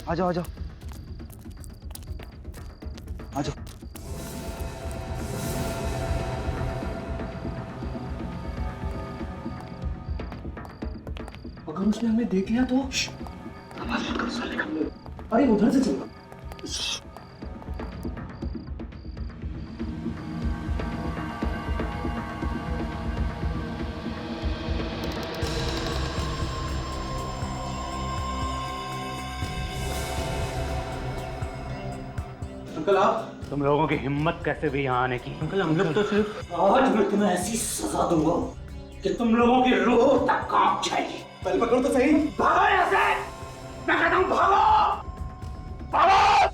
आ जाओ आ जाओ आ जाओ। अगर उसने हमें देख लिया तो आवाज मत करो साले का। अरे उधर से चलो। अंकल आप। तुम लोगों की हिम्मत कैसे भी यहाँ आने की? अंकल हम लोग तो सिर्फ आज मैं तुम्हें ऐसी सजा दूंगा कि तुम लोगों की रूह तक कांप जाएगी। पहले पकड़ो तो सही। भागो यहाँ से! मैं कहता हूँ भागो! भागो!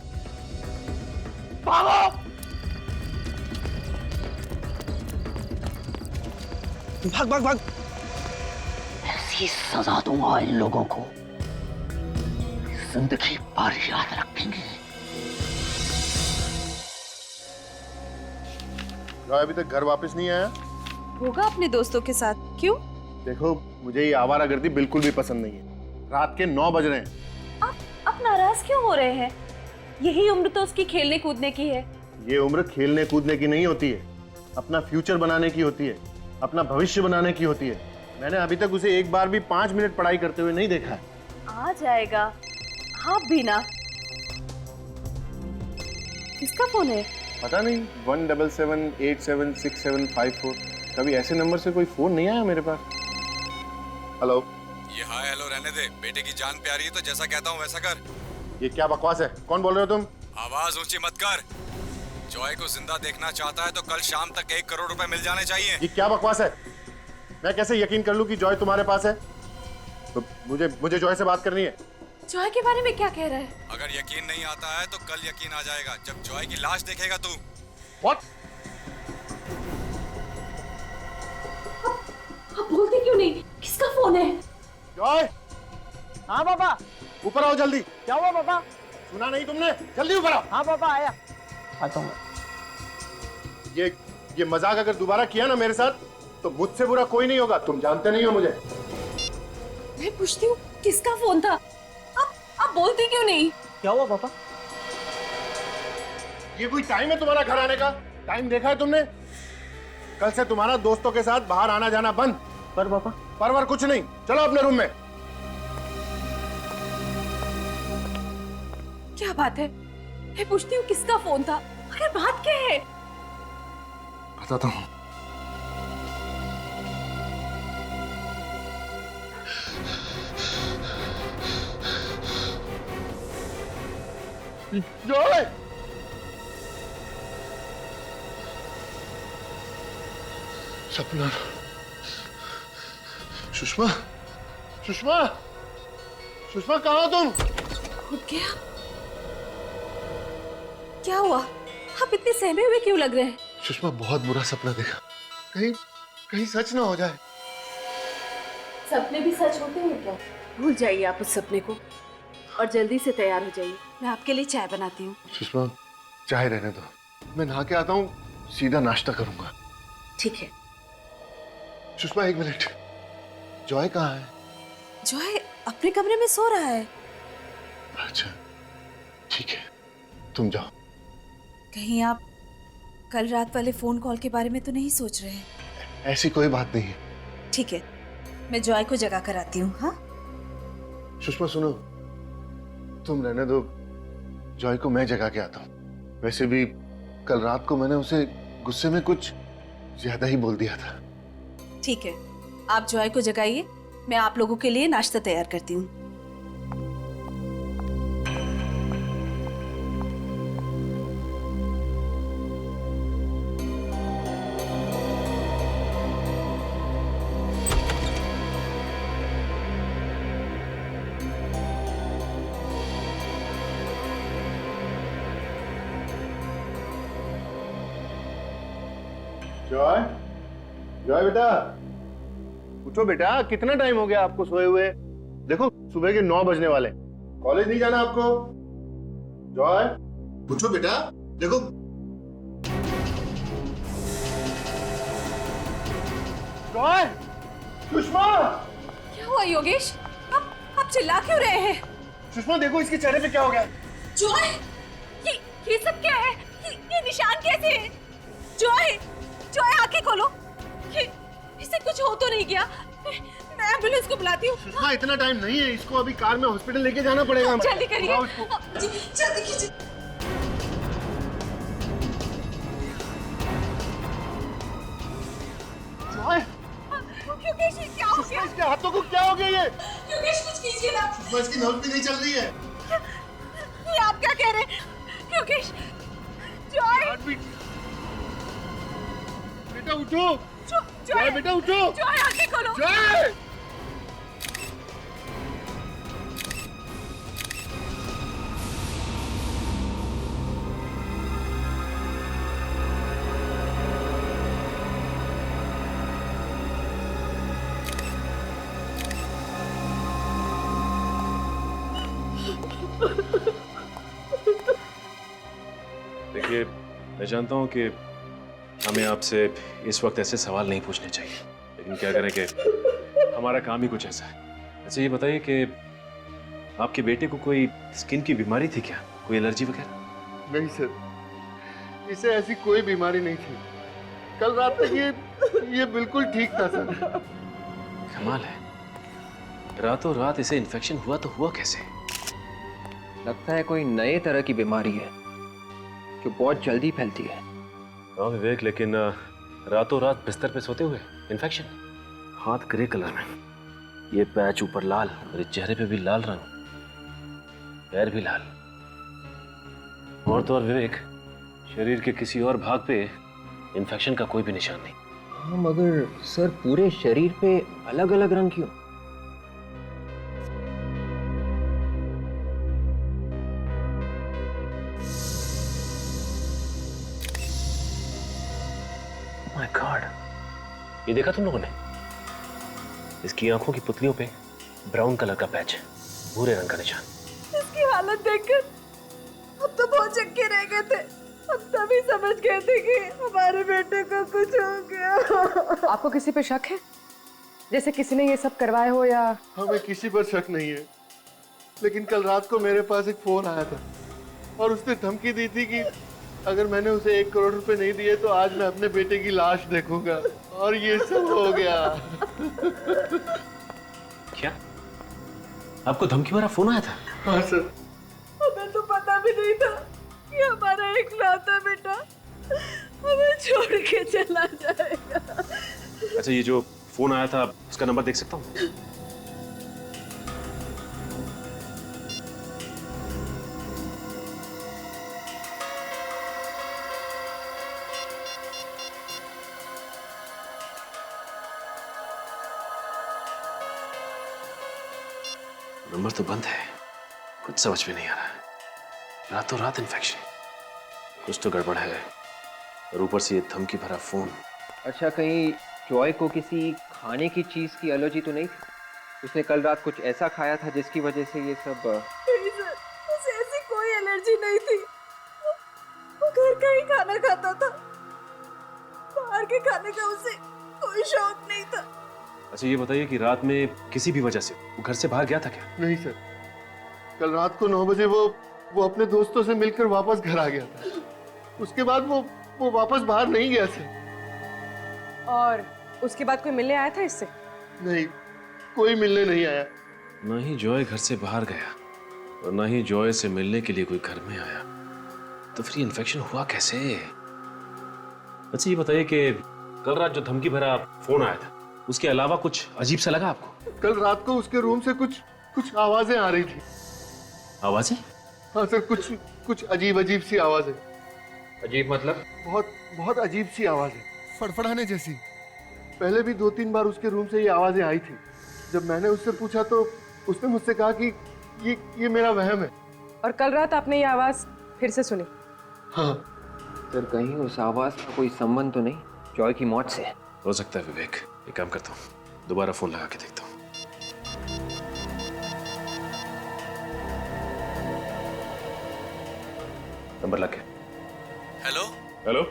भागो! भाग भाग भाग। ऐसी सजा दूंगा इन लोगों को, जिंदगी भर याद रखेंगे। जॉय अभी तक घर वापस नहीं आया? होगा अपने दोस्तों के साथ। क्यों? देखो मुझे ये आवारागर्दी बिल्कुल भी पसंद नहीं है। रात के 9 बज रहे हैं। आप नाराज क्यों हो रहे हैं? यही उम्र तो उसकी खेलने कूदने की है। ये उम्र खेलने कूदने की नहीं होती है, अपना फ्यूचर बनाने की होती है, अपना भविष्य बनाने की होती है। मैंने अभी तक उसे एक बार भी 5 मिनट पढ़ाई करते हुए नहीं देखा है। आ जाएगा। आप भी ना। किसका फोन है? पता नहीं 177876754। कभी ऐसे नंबर से कोई फोन नहीं आया मेरे पास। हेलो। ये हाय हेलो रहने दे, बेटे की जान प्यारी है तो जैसा कहता हूँ वैसा कर। ये क्या बकवास है? कौन बोल रहे हो तुम? आवाज ऊंची मत कर। जॉय को जिंदा देखना चाहता है तो कल शाम तक 1 करोड़ रुपए मिल जाने चाहिए। ये क्या बकवास है? मैं कैसे यकीन कर लूं कि जॉय तुम्हारे पास है? तो मुझे जॉय से बात करनी है। जॉय के बारे में क्या कह रहा है? अगर यकीन नहीं आता है तो कल यकीन आ जाएगा जब जॉय की लाश देखेगा तू। What? आप बोलते क्यों नहीं? किसका फोन है? जॉय! हाँ पापा। ऊपर आओ जल्दी। क्या हुआ पापा? सुना नहीं तुमने? जल्दी ऊपर आओ। हाँ पापा आया। आता हूँ। ये मजाक अगर दोबारा किया ना मेरे साथ तो मुझसे बुरा कोई नहीं होगा। तुम जानते नहीं हो मुझे। मैं पूछती हूँ किसका फोन था? आप बोलते क्यों नहीं? क्या हुआ पापा? ये कोई टाइम है तुम्हारा घर आने का? टाइम देखा है तुमने? कल से तुम्हारा दोस्तों के साथ बाहर आना जाना बंद। पर पापा। परवर कुछ नहीं। चलो अपने रूम में। क्या बात है? मैं पूछती हूँ किसका फोन था? अरे बात क्या है? बताता हूँ। जॉय! सपना। सुषमा, सुषमा, सुषमा कहाँ हो तुम? उठ गया? क्या हुआ? आप इतने सहमे हुए क्यों लग रहे हैं? सुषमा बहुत बुरा सपना देखा। कहीं सच ना हो जाए। सपने भी सच होते हैं क्या? भूल जाइए आप उस सपने को और जल्दी से तैयार हो जाइए। मैं आपके लिए चाय बनाती हूँ। सुषमा चाय रहने दो, मैं नहा के आता हूँ, सीधा नाश्ता करूंगा। ठीक है। सुषमा 1 मिनट, जॉय कहाँ है? जॉय अपने कमरे में सो रहा है। अच्छा ठीक है, तुम जाओ। कहीं आप कल रात वाले फोन कॉल के बारे में तो नहीं सोच रहे हैं? ऐसी कोई बात नहीं है। ठीक है, मैं जॉय को जगा कर आती हूँ। हाँ सुषमा सुनो, तुम रहने दो, जॉय को मैं जगा के आता हूँ। वैसे भी कल रात को मैंने उसे गुस्से में कुछ ज्यादा ही बोल दिया था। ठीक है, आप जॉय को जगाइए, मैं आप लोगों के लिए नाश्ता तैयार करती हूँ। जॉय, जॉय बेटा, उठो बेटा, कितना टाइम हो गया आपको सोए हुए? देखो सुबह के 9 बजने वाले। कॉलेज नहीं जाना आपको? जॉय उठो बेटा, देखो। जॉय, सुषमा! क्या हुआ योगेश? आप चिल्ला क्यों रहे हैं? सुषमा देखो इसके चेहरे पे क्या हो गया। जॉय, ये सब क्या है? ये निशान कैसे है? जॉय, जॉय आंखें खोलो। इसे कुछ हो तो नहीं गया? मैं एम्बुलेंस को बुलाती हूँ। सुषमा इतना टाइम नहीं है, इसको अभी कार में हॉस्पिटल लेके जाना पड़ेगा। जल्दी करिए। बुलाओ इसको। जल्दी कीजिए। जॉय, योगेश, ये क्या हो गया? इसके हाथों को क्या हो गया ये? योगेश, कुछ कीजिए ना। सुषमा इसकी नब्ज भी नहीं चल रही है। ये आप क्या कह रहे हैं? योगेश, जॉय, बेटा उठो। जॉय बेटा उठो। जॉय आंखें खोलो। जॉय! देखिए, मैं जानता हूं कि हमें आपसे इस वक्त ऐसे सवाल नहीं पूछने चाहिए, लेकिन क्या करें कि हमारा काम ही कुछ ऐसा है। अच्छा ये बताइए कि आपके बेटे को कोई स्किन की बीमारी थी क्या? कोई एलर्जी वगैरह? नहीं सर, इसे ऐसी कोई बीमारी नहीं थी। कल रात तक ये बिल्कुल ठीक था सर। कमाल है, रातों रात इसे इन्फेक्शन हुआ तो हुआ कैसे? लगता है कोई नए तरह की बीमारी है जो बहुत जल्दी फैलती है। हाँ विवेक, लेकिन रातों रात बिस्तर पे सोते हुए इन्फेक्शन, हाथ ग्रे कलर में, ये पैच ऊपर लाल, मेरे चेहरे पे भी लाल रंग, पैर भी लाल, और तो और विवेक, शरीर के किसी और भाग पे इन्फेक्शन का कोई भी निशान नहीं। हाँ मगर सर पूरे शरीर पे अलग अलग रंग क्यों? माय गॉड, ये देखा तुम लोगों ने? इसकी आंखों की पुतलियों पे ब्राउन कलर का पैच, भूरे रंग का निशान। इसकी हालत देखकर हम तो बहुत चक्के रह गए थे। हम तभी समझ गए थे कि हमारे बेटे को कुछ हो गया। आपको किसी पे शक है? जैसे किसी ने ये सब करवाया हो या? हमें किसी पर शक नहीं है, लेकिन कल रात को मेरे पास एक फोन आया था और उसने धमकी दी थी कि अगर मैंने उसे 1 करोड़ रुपए नहीं दिए तो आज मैं अपने बेटे की लाश देखूंगा, और ये सब हो गया। क्या आपको धमकी भरा फोन आया था? हाँ सर। हमें तो पता भी नहीं था कि हमारा इकलौता बेटा हमें छोड़ के चला जाएगा। अच्छा ये जो फोन आया था उसका नंबर देख सकता हूँ? नंबर तो बंद है, कुछ समझ में नहीं आ रहा है। रातों रात इन्फेक्शन, कुछ तो गड़बड़ है, और ऊपर से ये धमकी भरा फोन। अच्छा कहीं जॉय को किसी खाने की चीज की एलर्जी तो नहीं थी? उसने कल रात कुछ ऐसा खाया था जिसकी वजह से ये सब? नहीं सर, उसे ऐसी कोई एलर्जी नहीं थी। वो घर का ही खाना खाता था, बाहर के खाने का उसे कोई शौक नहीं था। अच्छा ये बताइए कि रात में किसी भी वजह से वो घर से बाहर गया था क्या? नहीं सर, कल रात को 9 बजे वो अपने दोस्तों से मिलकर वापस घर आ गया था। उसके बाद वो वापस बाहर नहीं गया सर। और उसके बाद कोई मिलने आया था इससे? नहीं, कोई मिलने नहीं आया। ना ही जॉय घर से बाहर गया और ना ही जॉय से मिलने के लिए कोई घर में आया, तो फिर इन्फेक्शन हुआ कैसे? अच्छा ये बताइए कि कल रात जो धमकी भरा फोन आया था उसके अलावा कुछ अजीब सा लगा आपको? कल रात को उसके रूम से कुछ आवाजें आ रही थी। आवाजें? हाँ सर, कुछ अजीब सी आवाजें। अजीब मतलब? बहुत अजीब सी आवाजें, फड़फड़ाने जैसी। पहले भी 2-3 बार उसके रूम से ये आवाजें आई थी। जब मैंने उससे पूछा तो उसने मुझसे कहा कि ये मेरा वहम है। और कल रात आपने ये आवाज फिर से सुनी? हाँ सर कहीं उस आवाज का कोई संबंध तो नहीं जॉय की मौत से? हो सकता है विवेक, एक काम करता हूँ, दोबारा फोन लगा के देखता हूँ। नंबर लग गया। हेलो, हेलो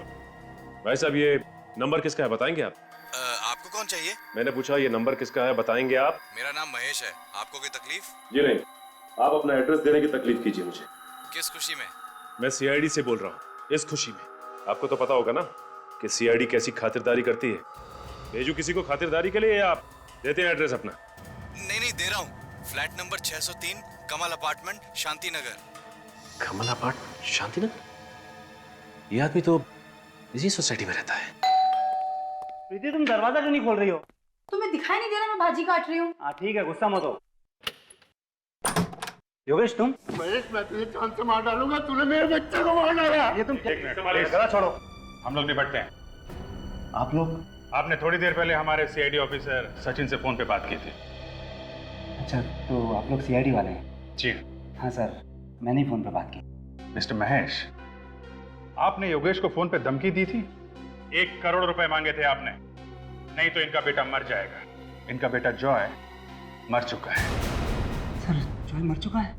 भाई साहब, ये नंबर किसका है बताएंगे आप? आपको कौन चाहिए? मैंने पूछा ये नंबर किसका है बताएंगे आप? मेरा नाम महेश है। आपको कोई तकलीफ? जी नहीं, आप अपना एड्रेस देने की तकलीफ कीजिए मुझे। किस खुशी में? मैं सीआईडी से बोल रहा हूँ इस खुशी में। आपको तो पता होगा ना कि सीआईडी कैसी खातिरदारी करती है। भेजू किसी को खातिरदारी के लिए या आप देते हैं एड्रेस अपना? नहीं दे रहा हूँ। फ्लैट नंबर 603 कमल अपार्टमेंट शांति नगर। कमल अपार्टमेंट शांति नगर? ये आदमी तो इसी सोसाइटी में रहता है। प्रीति तुम दरवाजा क्यों नहीं खोल रही हो? तुम्हें दिखाई नहीं दे रहा मैं भाजी काट रही हूँ। हाँ ठीक है, गुस्सा मत हो। योगेश तुम? महेश, मैं तुझे जान से मार डालूंगा। तूने मेरे बच्चे को मार डाला। ये तुम गला छोड़ो, हम लोग निपटते हैं। आप लोग? आपने थोड़ी देर पहले हमारे सीआईडी ऑफिसर सचिन से फोन पे बात की थी। अच्छा, तो आप लोग सीआईडी वाले हैं? जी हाँ सर, मैंने ही फोन पे बात की। मिस्टर महेश, आपने योगेश को फोन पे धमकी दी थी। 1 करोड़ रुपए मांगे थे आपने, नहीं तो इनका बेटा मर जाएगा। इनका बेटा जॉय मर चुका है। सर जॉय मर चुका है?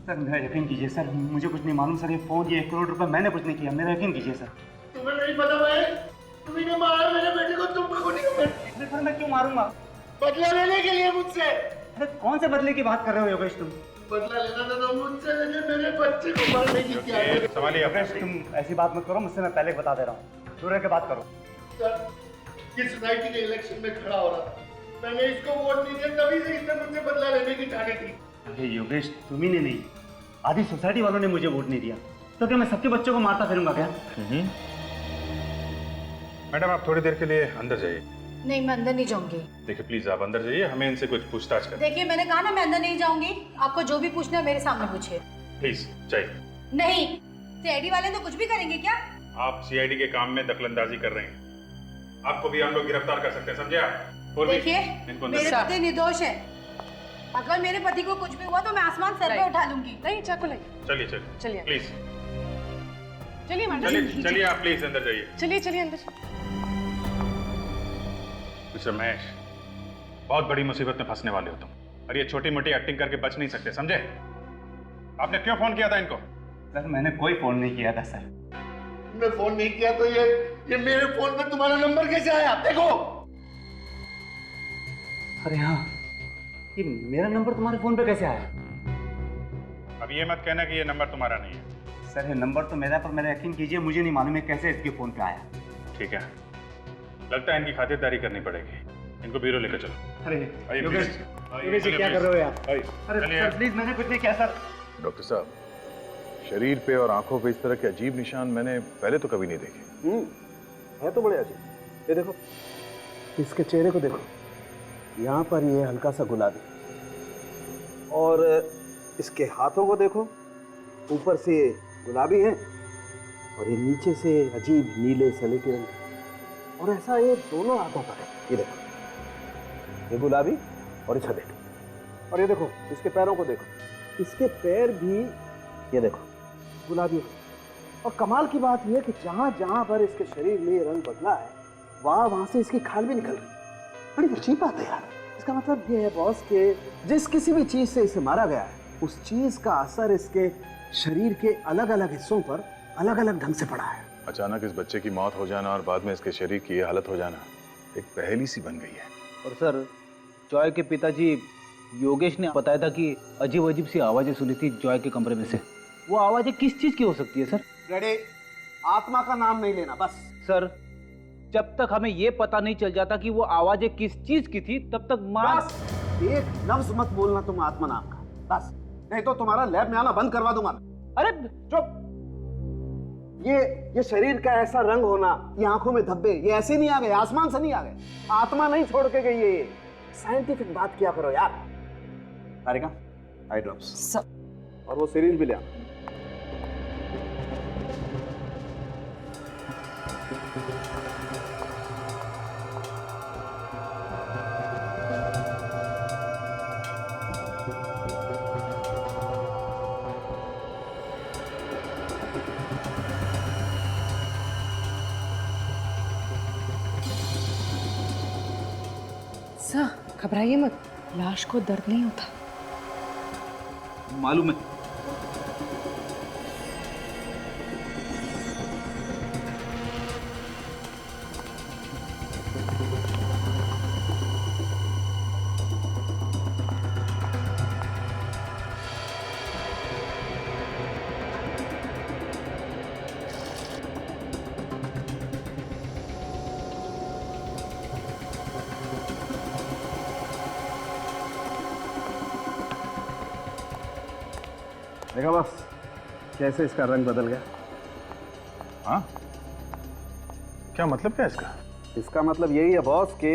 सर मेरा यकीन कीजिए सर, मुझे कुछ नहीं मालूम सर। ये फोन, ये 1 करोड़ रुपए मैंने कुछ नहीं किया, मेरा यकीन कीजिए सर। तुम्हें नहीं पता महेश, तुम्ही ने मारा मेरे बेटे को। तुम को नहीं। सर मैं क्यों मारूंगा? बदला लेने के लिए मुझसे। अरे कौन से बदले की बात कर रहे हो योगेश तुम? बदला लेना था मुझसे, लेकिन मेरे बच्चे को मारने की क्या है? संभालिए योगेश, तुम ऐसी बात मत करो मुझसे, मैं पहले बता दे रहा हूँ। दूर रह के बात करो। सर, इस सोसाइटी के इलेक्शन में खड़ा हो रहा था, मैंने इसको वोट नहीं दिया, तभी से इसने मुझसे बदला लेने की ठानी थी। अरे योगेश, तुम्ही ने नहीं, आधी सोसाइटी वालों ने मुझे वोट नहीं दिया, तो क्या मैं सबके बच्चों को मारता फिरूंगा क्या? मैडम आप थोड़ी देर के लिए अंदर जाइए। नहीं, मैं अंदर नहीं जाऊंगी। देखिए प्लीज आप अंदर जाइए, हमें इनसे कुछ पूछताछ करें। देखिए मैंने कहा ना, मैं अंदर नहीं जाऊंगी। आपको जो भी पूछना है मेरे सामने पूछिए। प्लीज जाइए। नहीं, सीआईडी वाले तो कुछ भी करेंगे क्या? आप सीआईडी के काम में दखलंदाजी कर रहे हैं, आपको भी हम लोग गिरफ्तार कर सकते हैं, समझे आप? और भी देखिए इनको अंदर मेरे पति निर्दोष है। अगर मेरे पति को कुछ भी हुआ तो मैं आसमान सर पे उठा लूंगी। नहीं, चाकू नहीं। चलिए चलिए। प्लीज चलिए मैडम, चलिए आप प्लीज अंदर जाइए। चलिए अंदर। मिस्टर महेश, बहुत बड़ी मुसीबत में फंसने वाले हो तुम, और ये छोटी मोटी एक्टिंग करके बच नहीं सकते, समझे? आपने क्यों फोन किया था इनको? सर मैंने कोई फोन नहीं किया था सर। तुमने फोन नहीं किया तो ये मेरे फोन पे तुम्हारा नंबर कैसे आया? देखो। अरे हाँ, ये मेरा नंबर तुम्हारे फोन पे कैसे आया? अब ये मत कहना कि ये नंबर तुम्हारा नहीं है। सर ये नंबर तो मेरा, पर मेरा यकीन कीजिए मुझे नहीं मालूम है कैसे इसके फोन पे आया। ठीक है, लगता है इनकी खातिरदारी करनी पड़ेगी। इनको ब्यूरो लेकर चलो। अरे आइए, योगेश, प्लीज। योगेश ये क्या कर रहे हो यार? आइए। अरे चलिए। सर प्लीज, मैंने कुछ नहीं किया सर। डॉक्टर साहब, शरीर पे और आंखों पे इस तरह के अजीब निशान मैंने पहले तो कभी नहीं देखे। है तो बड़े अजीब। ये देखो, इसके चेहरे को देखो, यहाँ पर ये हल्का सा गुलाबी, और इसके हाथों को देखो, ऊपर से गुलाबी है और ये नीचे से अजीब नीले सलेटी रंग के। और ऐसा ये दोनों हाथों पर है। ये देखो, ये गुलाबी और ये सलेटी। और ये देखो इसके पैरों को देखो, इसके पैर भी ये देखो गुलाबी। और कमाल की बात यह कि जहाँ जहाँ पर इसके शरीर में ये रंग बदला है, वहाँ से इसकी खाल भी निकल रही। बड़ी अजीब बात है यार। इसका मतलब ये है बॉस कि जिस किसी भी चीज से इसे मारा गया है, उस चीज का असर इसके शरीर के अलग अलग हिस्सों पर अलग अलग ढंग से पड़ा है। अचानक इस बच्चे की मौत हो जाना और बाद में इसके शरीर की ये हालत हो जाना एक पहेली सी बन गई है। और सर, जॉय के पिताजी योगेश ने बताया था कि अजीब अजीब सी आवाजें सुनी थी जॉय के कमरे में से। वो आवाजें किस चीज की हो सकती है सर? रेडी, आत्मा का नाम नहीं लेना बस। सर, जब तक हमें ये पता नहीं चल जाता कि वो आवाजें किस चीज की थी, तब तक बस एक लफ्ज मत बोलना तुम आत्मा नाम का, बस। नहीं तो तुम्हारा लैब में आना बंद करवा दूंगा। अरे चुप। ये शरीर का ऐसा रंग होना, ये आंखों में धब्बे, ये ऐसे नहीं आ गए, आसमान से नहीं आ गए। आत्मा नहीं छोड़ के गई है। साइंटिफिक बात किया करो यार। तारिका, आई ड्रॉप्स और वो सिरिंज भी ले आना। सर घबराइए मत, लाश को दर्द नहीं होता। मालूम है। देखा बस कैसे इसका रंग बदल गया। हाँ, क्या मतलब क्या है इसका? इसका मतलब यही है बॉस कि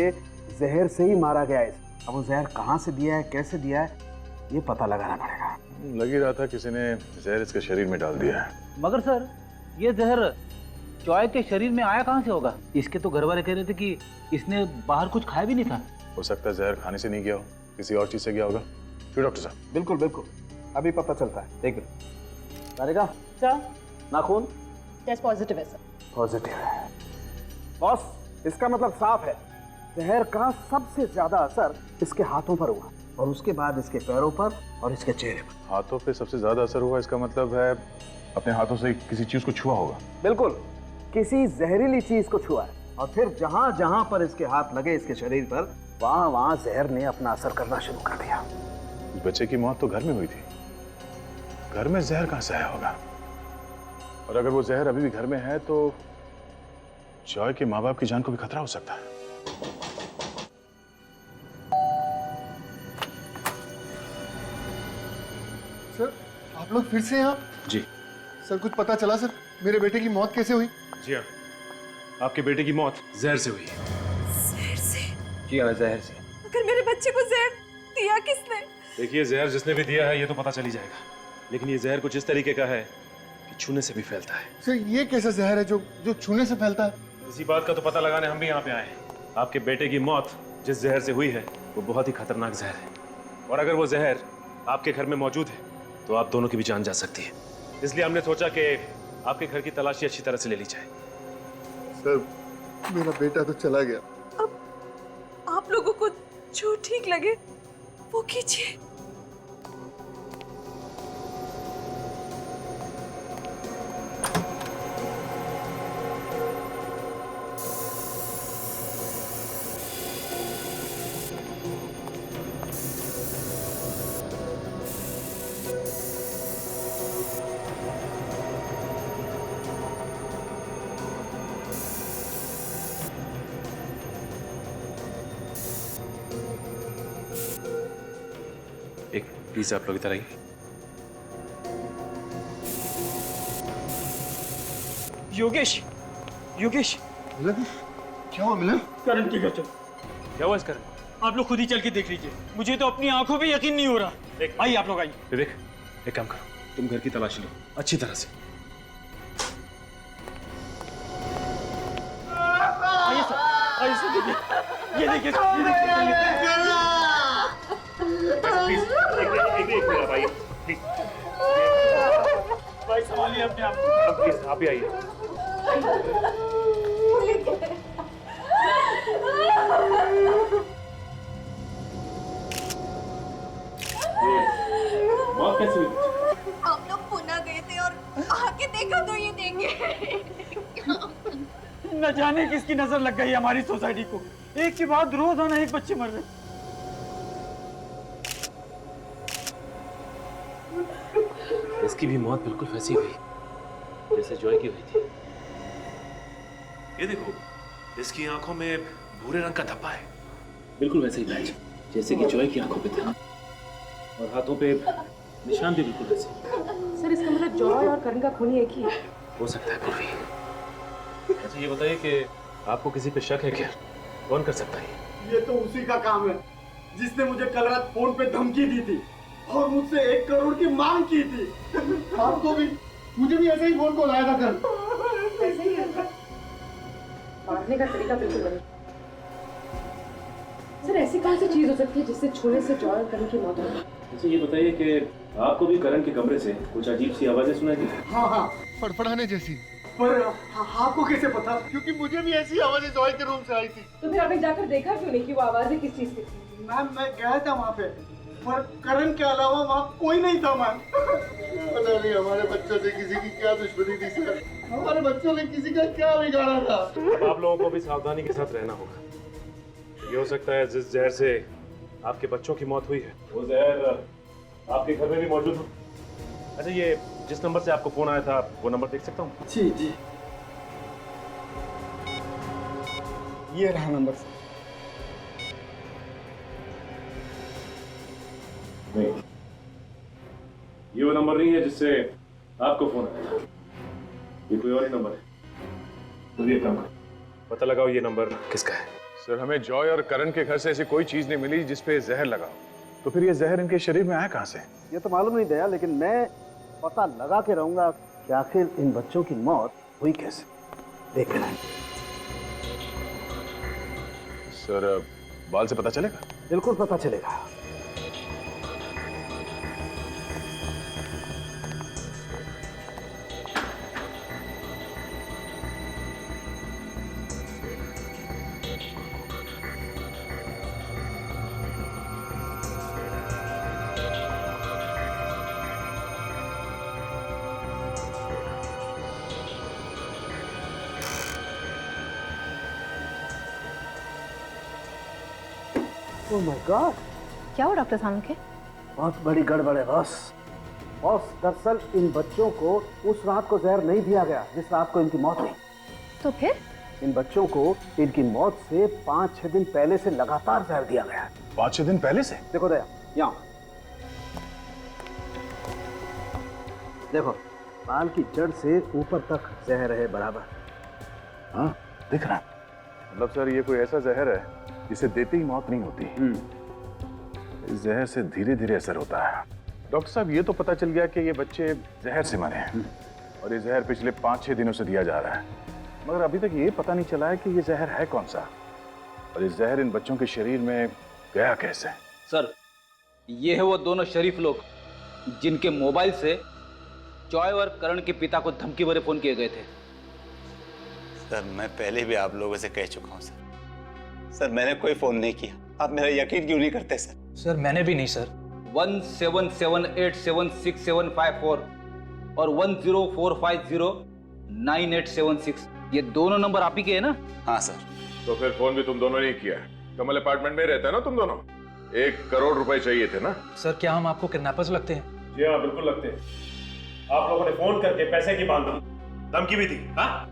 जहर से ही मारा गया है। अब वो जहर कहाँ से दिया है, कैसे दिया है, ये पता लगाना पड़ेगा। लग ही रहा था किसी ने जहर इसके शरीर में डाल दिया है। मगर सर, ये जहर जॉय के शरीर में आया कहाँ से होगा? इसके तो घर वाले कह रहे थे कि इसने बाहर कुछ खाया भी नहीं था। हो सकता है जहर खाने से नहीं गया हो, किसी और चीज से गया होगा। क्यों डॉक्टर साहब? बिल्कुल बिल्कुल, अभी पता चलता है। एक मिनट। तारिका सर, नाखून टेस्ट पॉजिटिव है सर। पॉजिटिव है बॉस, इसका मतलब साफ है जहर का सबसे ज्यादा असर इसके हाथों पर हुआ और उसके बाद इसके पैरों पर और इसके चेहरे पर। हाथों पे सबसे ज्यादा असर हुआ, इसका मतलब है अपने हाथों से किसी चीज को छुआ होगा। बिल्कुल, किसी जहरीली चीज को छुआ है और फिर जहां जहां पर इसके हाथ लगे इसके शरीर पर, वहां वहां जहर ने अपना असर करना शुरू कर दिया। उस बच्चे की मौत तो घर में हुई थी, घर में जहर कहां से आया होगा? और अगर वो जहर अभी भी घर में है तो जॉय के माँ बाप की जान को भी खतरा हो सकता है। सर, आप लोग फिर से यहाँ? जी सर, कुछ पता चला सर, मेरे बेटे की मौत कैसे हुई? जी हाँ, आपके बेटे की मौत जहर से हुई। जहर से? जी हाँ, जहर से। अगर मेरे बच्चे को जहर दिया किसने? देखिए, जहर जिसने भी दिया है ये तो पता चल ही जाएगा, लेकिन ये जहर कुछ इस तरीके का है कि छूने से भी फैलता है। सर, ये कैसा जहर है जो छूने से फैलता है? इसी बात का तो पता लगाने हम भी यहाँ पे आए हैं। आपके बेटे की मौत जिस जहर से हुई है वो बहुत ही खतरनाक जहर है, और अगर वो जहर आपके घर में मौजूद है तो आप दोनों की भी जान जा सकती है। इसलिए हमने सोचा कि आपके घर की तलाशी अच्छी तरह से ले ली जाए। सर, मेरा बेटा तो चला गया। अब आप लोगों को जो ठीक लगे वो कीजिए। एक प्लीज आप लोग इधर आइए। योगेश, योगेश, मिलन, क्या हुआ मिलन? करण की घर चलो। क्या हुआ इस करण? आप लोग खुद ही चल के देख लीजिए, मुझे तो अपनी आंखों पे यकीन नहीं हो रहा। आइए आप लोग आइए। विवेक, एक काम करो, तुम घर की तलाशी लो अच्छी तरह से। आइए सर, आइए सर, देखिए, ये देखिए, एक मिनट आइए प्लीज। भाई संभालिए अपने आप को। प्लीज आप ही आइए। मौत कैसे हुई? हम लोग पुणे गए थे और आके देखा तो ये देखे। न जाने किसकी नजर लग गई हमारी सोसाइटी को, एक के बाद रोजाना एक बच्चे मर रहे। इसकी भी मौत बिल्कुल वैसी हुई जैसे जॉय की हुई थी। ये देखो, इसकी आंखों में भूरे रंग का धब्बा है, बिल्कुल वैसे ही पैच जैसे कि जॉय की आंखों पे था, और हाथों पे निशान भी बिल्कुल वैसे। सर, इसका मतलब जॉय और करण का खून एक ही है। हो सकता है पूर्वी। अच्छा ये बताइए कि आपको किसी पे शक है क्या? कौन कर सकता है? ये तो उसी का काम है जिसने मुझे कल रात फोन पे धमकी दी थी और मुझसे 1 करोड़ की मांग की थी। आपको भी, मुझे भी ऐसे ही फोन कॉल आया था कल। ऐसे ही है। मारने का तरीका बिल्कुल वही। सर, ऐसी कौन सी चीज हो सकती है जिससे छूने से जॉय और करण की मौत हो? अच्छा ये बताइए कि आपको भी करण के कमरे से कुछ अजीब सी आवाजें सुनाई दी? हाँ हाँ, फड़फड़ाने जैसी। पर आपको कैसे पता? क्योंकि मुझे भी ऐसी आवाजें जॉय के रूम से आई थी। तो फिर आपने जाकर देखा क्यों नहीं कि वो आवाजें किस चीज की थी? मैम, मैं गया था वहाँ पे, पर करण के अलावा वहाँ कोई नहीं था मैम। पता नहीं हमारे बच्चों से किसी की क्या दुश्मनी थी सर, हमारे बच्चों ने किसी का क्या बिगाड़ा था। अब आप लोगों को भी सावधानी के साथ रहना होगा। ये हो सकता है जिस जहर से आपके बच्चों की मौत हुई है वो जहर आपके घर में भी मौजूद हो। अच्छा ये जिस नंबर से आपको फोन आया था वो नंबर देख सकता हूँ? जी जी, ये रहा नंबर। नहीं, ये वो नंबर नहीं है जिससे आपको फोन आएगा। ये कोई और ही नंबर है। तो ये काम करो, पता लगाओ ये नंबर किसका है। सर हमें जॉय और करण के घर से ऐसी कोई चीज नहीं मिली जिसपे जहर लगा हो। तो फिर ये जहर इनके शरीर में आया कहां से? ये तो मालूम नहीं दया, लेकिन मैं पता लगा के रहूंगा कि आखिर इन बच्चों की मौत हुई कैसे। देख रहे हैं सर, बाल से पता चलेगा? बिल्कुल पता चलेगा। ओह माय गॉड, क्या हुआ डॉक्टर साहब के? बहुत बड़ी गड़बड़ है बॉस। बॉस, दरअसल इन बच्चों को उस रात को जहर नहीं दिया गया जिस रात को इनकी मौत हुई। तो फिर? इन बच्चों को इनकी मौत से 5-6 दिन पहले से लगातार जहर दिया गया। 5-6 दिन पहले से? देखो दया, यहाँ देखो, बाल की जड़ से ऊपर तक जहर है बराबर। हाँ दिख रहा है। मतलब सर ये कोई ऐसा जहर है जिसे देते ही मौत नहीं होती। इस जहर से धीरे धीरे असर होता है। डॉक्टर साहब ये तो पता चल गया कि ये बच्चे जहर से मरे हैं और ये जहर पिछले 5-6 दिनों से दिया जा रहा है, मगर अभी तक ये पता नहीं चला है कि ये जहर है कौन सा और ये जहर इन बच्चों के शरीर में गया कैसे। सर ये है वो दोनों शरीफ लोग जिनके मोबाइल से जॉय और करण के पिता को धमकी भरे फोन किए गए थे। सर मैं पहले भी आप लोगों से कह चुका हूँ सर। सर मैंने कोई फोन नहीं किया। आप मेरा यकीन क्यों नहीं करते सर? सर मैंने भी नहीं सर। 1778766754 और 1045098876 ये दोनों नंबर आप ही के हैं ना? हाँ सर। तो फिर फोन भी तुम दोनों ने किया है। कमल अपार्टमेंट में रहता है ना तुम दोनों? 1 करोड़ रुपए चाहिए थे ना? सर क्या हम आपको किडनैपर्स लगते हैं? जी हाँ बिल्कुल लगते हैं। आप लोगों ने फोन करके पैसे की मांग की, धमकी भी थी। हाँ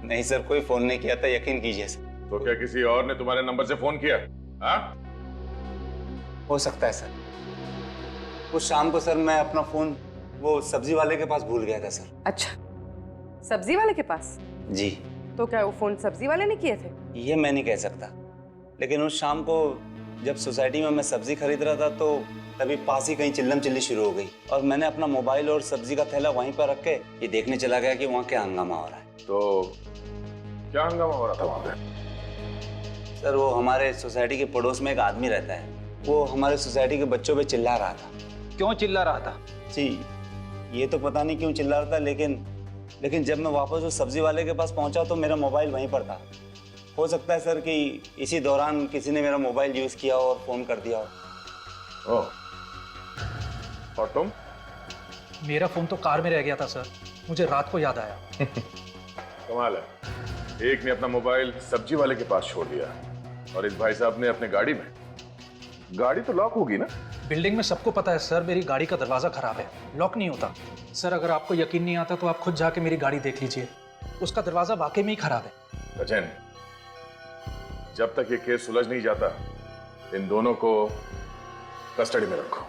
नहीं सर, कोई फोन नहीं किया था, यकीन कीजिए सर। तो क्या किसी और ने तुम्हारे नंबर से फोन किया? हाँ हो सकता है सर। उस शाम को सर मैं अपना फोन वो सब्जी वाले के पास भूल गया था सर। अच्छा, सब्जी वाले के पास? जी। तो क्या वो फोन सब्जी वाले ने किए थे? ये मैं नहीं कह सकता, लेकिन उस शाम को जब सोसाइटी में मैं सब्जी खरीद रहा था तो तभी पास ही कहीं चिल्लम चिल्ली शुरू हो गई और मैंने अपना मोबाइल और सब्जी का थैला वहीं पर रख के ये देखने चला गया कि वहाँ क्या हंगामा हो रहा है। तो क्या हंगामा हो रहा था वहाँ पे? सर वो हमारे सोसाइटी के पड़ोस में एक आदमी रहता है, वो हमारे सोसाइटी के बच्चों पे चिल्ला रहा था। क्यों चिल्ला रहा था? जी ये तो पता नहीं क्यों चिल्ला रहा था, लेकिन जब मैं वापस उस सब्जी वाले के पास पहुंचा तो मेरा मोबाइल वहीं पर था। हो सकता है सर कि इसी दौरान किसी ने मेरा मोबाइल यूज किया और फोन कर दिया हो। ओह, और तुम? मेरा फोन तो कार में रह गया था सर, मुझे रात को याद आया। कमाल है, एक ने अपना मोबाइल सब्जी वाले के पास छोड़ दिया और इस भाई साहब ने अपने गाड़ी में। गाड़ी तो लॉक होगी ना? बिल्डिंग में सबको पता है सर, मेरी गाड़ी का दरवाजा खराब है, लॉक नहीं होता। सर अगर आपको यकीन नहीं आता तो आप खुद जाके मेरी गाड़ी देख लीजिए, उसका दरवाजा वाकई में ही खराब है। सचिन, जब तक ये केस सुलझ नहीं जाता इन दोनों को कस्टडी में रखो।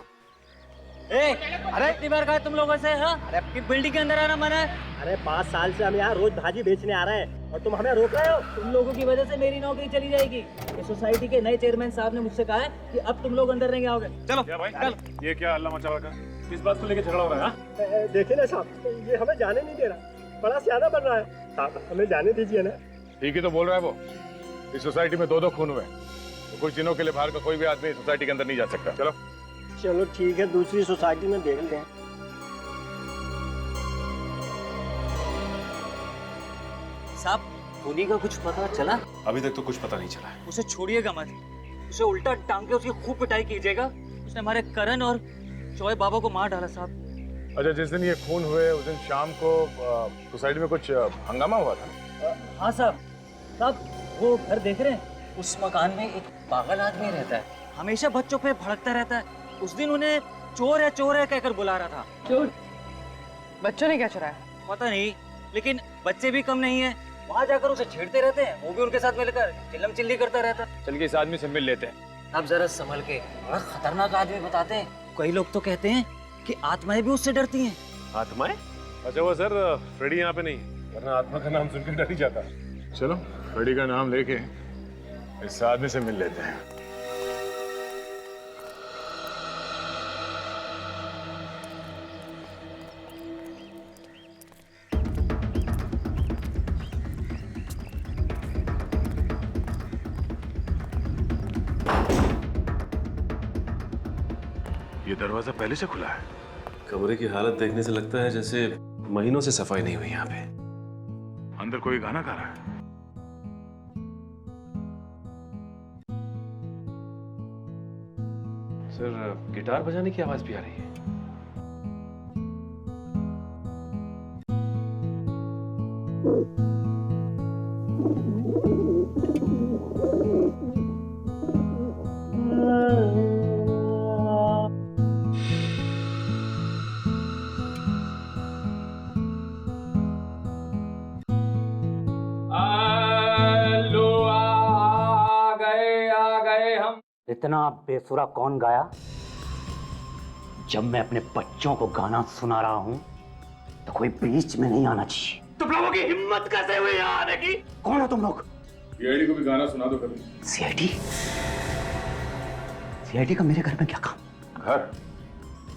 अरे कितनी बार कहा तुम लोगों से? हाँ? अरे अपनी बिल्डिंग के अंदर आना मना है। अरे 5 साल से हम यहाँ रोज भाजी बेचने आ रहे हैं और तुम हमें रोक रहे हो। तुम लोगों की वजह से मेरी नौकरी चली जाएगी। ये सोसाइटी के नए चेयरमैन साहब ने मुझसे कहा है कि अब तुम लोग अंदर नहीं आओगे। चलो भाई, चल। ये क्या हल्ला मचा रखा? किस बात को लेकर झगड़ा हो रहा है? देखिए ना साहब, ये हमें जाने नहीं दे रहा, बड़ा सियाना बन रहा है। साहब हमें जाने दीजिए ना। ठीक ही तो बोल रहा है वो। इस सोसाइटी में 2-2 खून हुए, तो कुछ दिनों के लिए बाहर का कोई भी आदमी सोसाइटी के अंदर नहीं जा सकता। चलो चलो ठीक है, दूसरी सोसाइटी में देख लें। साहब खूनी का कुछ पता चला? अभी तक तो कुछ पता नहीं चला। उसे छोड़िएगा मत, उसे उल्टा टांग के उसकी खूब पिटाई कीजिएगा। उसने हमारे करण और जॉय बाबा को मार डाला साहब। अच्छा, जिस दिन ये खून हुए उस दिन शाम को सोसाइटी में कुछ हंगामा हुआ था? हाँ साहब। साहब वो घर देख रहे हैं, उस मकान में एक पागल आदमी रहता है, हमेशा बच्चों पे भड़कता रहता है। उस दिन उन्हें चोर है कहकर बुला रहा था। चोर? बच्चों ने क्या चुराया? पता नहीं, लेकिन बच्चे भी कम नहीं है, वहाँ जाकर उसे छेड़ते रहते हैं। वो भी उनके साथ मिलकर चिल्लम चिल्ली करता रहता है। चल के इस आदमी से मिल लेते हैं। अब जरा संभल के, बड़ा खतरनाक आदमी बताते हैं। कई लोग तो कहते हैं कि आत्माएं भी उससे डरती हैं। आत्माएं? अच्छा वो सर फ्रेडी यहाँ पे नहीं, वरना आत्मा का नाम सुनकर डर ही जाता। चलो फ्रेडी का नाम लेके इस आदमी से मिल लेते हैं। ये दरवाजा पहले से खुला है। कमरे की हालत देखने से लगता है जैसे महीनों से सफाई नहीं हुई यहाँ पे। अंदर कोई गाना गा रहा है। सर गिटार बजाने की आवाज भी आ रही है। इतना बेसुरा कौन गाया? जब मैं अपने बच्चों को गाना सुना रहा हूं तो कोई बीच में नहीं आना चाहिए। तुम लोगों की हिम्मत कैसे हुई यहाँ आने की? कौन हो तुम लोग? सीआईडी को भी गाना सुना दो कभी। सीआईडी? सीआईडी का मेरे घर में क्या काम?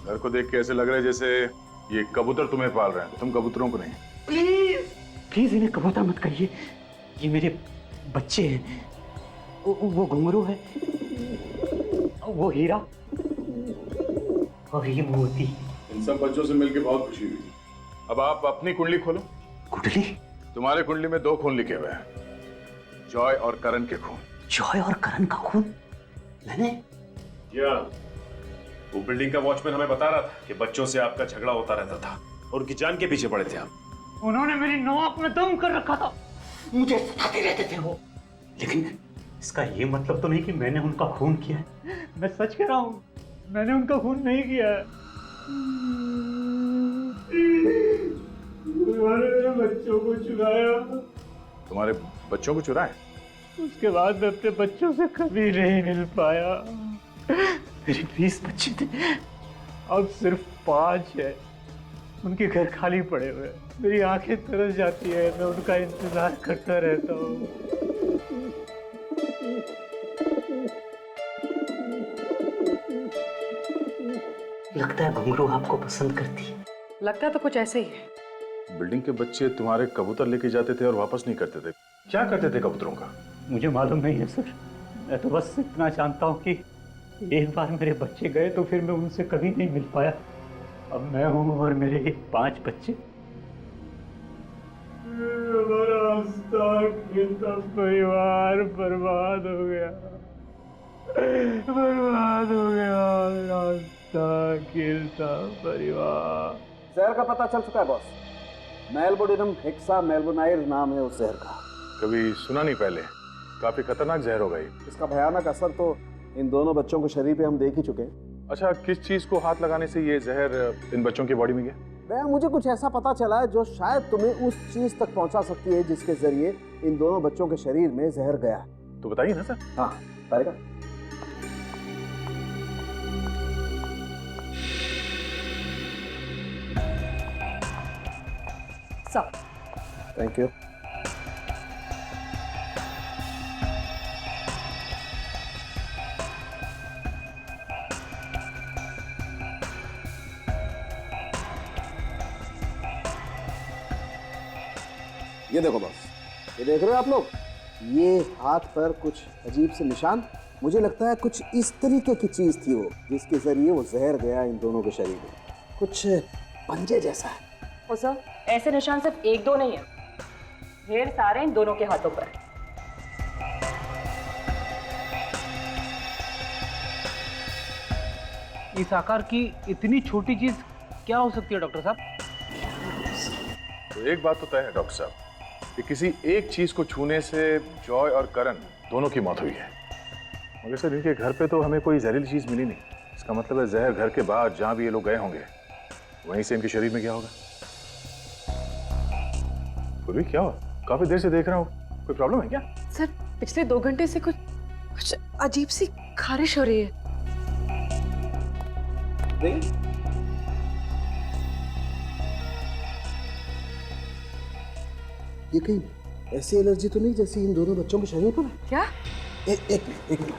घर को देख के ऐसे लग रहा है जैसे ये कबूतर तुम्हें पाल रहे हैं, तुम कबूतरों को नहीं। प्लीज प्लीज इन्हें कबूतर मत कहिए, ये मेरे बच्चे हैं। वो घुंघरू है, वो हीरा और ये मोती। इन सब बच्चों से मिलकर बहुत खुशी हुई। अब आप अपनी कुंडली खोलो। कुंडली? तुम्हारे कुंडली में 2 खून लिखे हुए हैं, जॉय और करण के खून। जॉय और करण का खून? मैंने? या वो बिल्डिंग का वॉचमैन हमें बता रहा था कि बच्चों से आपका झगड़ा होता रहता था और उनकी जान के पीछे पड़े थे आप। उन्होंने मेरी नाक में दम कर रखा था, मुझे सताते रहते थे वो। लेकिन इसका ये मतलब तो नहीं कि मैंने उनका खून किया है। मैं सच कह रहा हूँ, मैंने उनका खून नहीं किया है। उन्होंने मेरे बच्चों को चुराया। तुम्हारे बच्चों को चुराए? उसके बाद मैं अपने बच्चों से कभी नहीं मिल पाया। मेरे 20 बच्चे थे, अब सिर्फ 5 है। उनके घर खाली पड़े हुए हैं। मेरी आंखें तरस जाती है, मैं उनका इंतजार करता रहता हूँ। लगता है घुंघरू आपको पसंद करती है। लगता तो कुछ ऐसे ही है। बिल्डिंग के बच्चे तुम्हारे कबूतर लेके जाते थे और वापस नहीं करते थे। क्या करते थे कबूतरों का? मुझे मालूम नहीं है सर, मैं तो बस इतना जानता हूँ कि एक बार मेरे बच्चे गए तो फिर मैं उनसे कभी नहीं मिल पाया। अब मैं हूँ और मेरे ये 5 बच्चे। हमारा हंसता खेलता परिवार बर्बाद हो गया, बर्बाद हो गया। हंसता खेलता परिवार। जहर का पता चल चुका है बॉस। मेलबोडिनम हेक्सा मेलबोनाइर नाम है उस जहर का। कभी सुना नहीं पहले। काफी खतरनाक जहर होगा ये। इसका भयानक असर तो इन दोनों बच्चों के शरीर पे हम देख ही चुके हैं। अच्छा, किस चीज को हाथ लगाने से ये जहर इन बच्चों की बॉडी में गया? भैया मुझे कुछ ऐसा पता चला है जो शायद तुम्हें उस चीज तक पहुंचा सकती है जिसके जरिए इन दोनों बच्चों के शरीर में जहर गया है। तो बताइए ना सर। हाँ बताएगा। Thank you. ये देखो बॉस, ये देख रहे हो आप लोग, ये हाथ पर कुछ अजीब से निशान। मुझे लगता है कुछ इस तरीके की चीज थी वो, जिसके जरिए वो जहर गया इन दोनों के शरीर में। कुछ पंजे जैसा है। ओ सर, ऐसे निशान सिर्फ 1-2 नहीं है, ढेर सारे इन दोनों के हाथों पर। इस आकार की इतनी छोटी चीज क्या हो सकती है डॉक्टर साहब? तो एक बात तो तय है डॉक्टर साहब कि किसी एक चीज को छूने से जॉय और करण दोनों की मौत हुई है। मगर सर इनके घर पे तो हमें कोई जहरीली चीज मिली नहीं। इसका मतलब है जहर घर के बाहर जहां भी ये लोग गए होंगे वहीं से इनके शरीर में गया होगा। पूर्वी क्या हुआ? काफी देर से देख रहा हूँ, कोई प्रॉब्लम है क्या? सर पिछले 2 घंटे से कुछ अजीब सी खारिश हो रही है। ये कहीं ऐसी एलर्जी तो नहीं जैसी इन दोनों बच्चों के शरीर पर है? क्या? एक मिनट।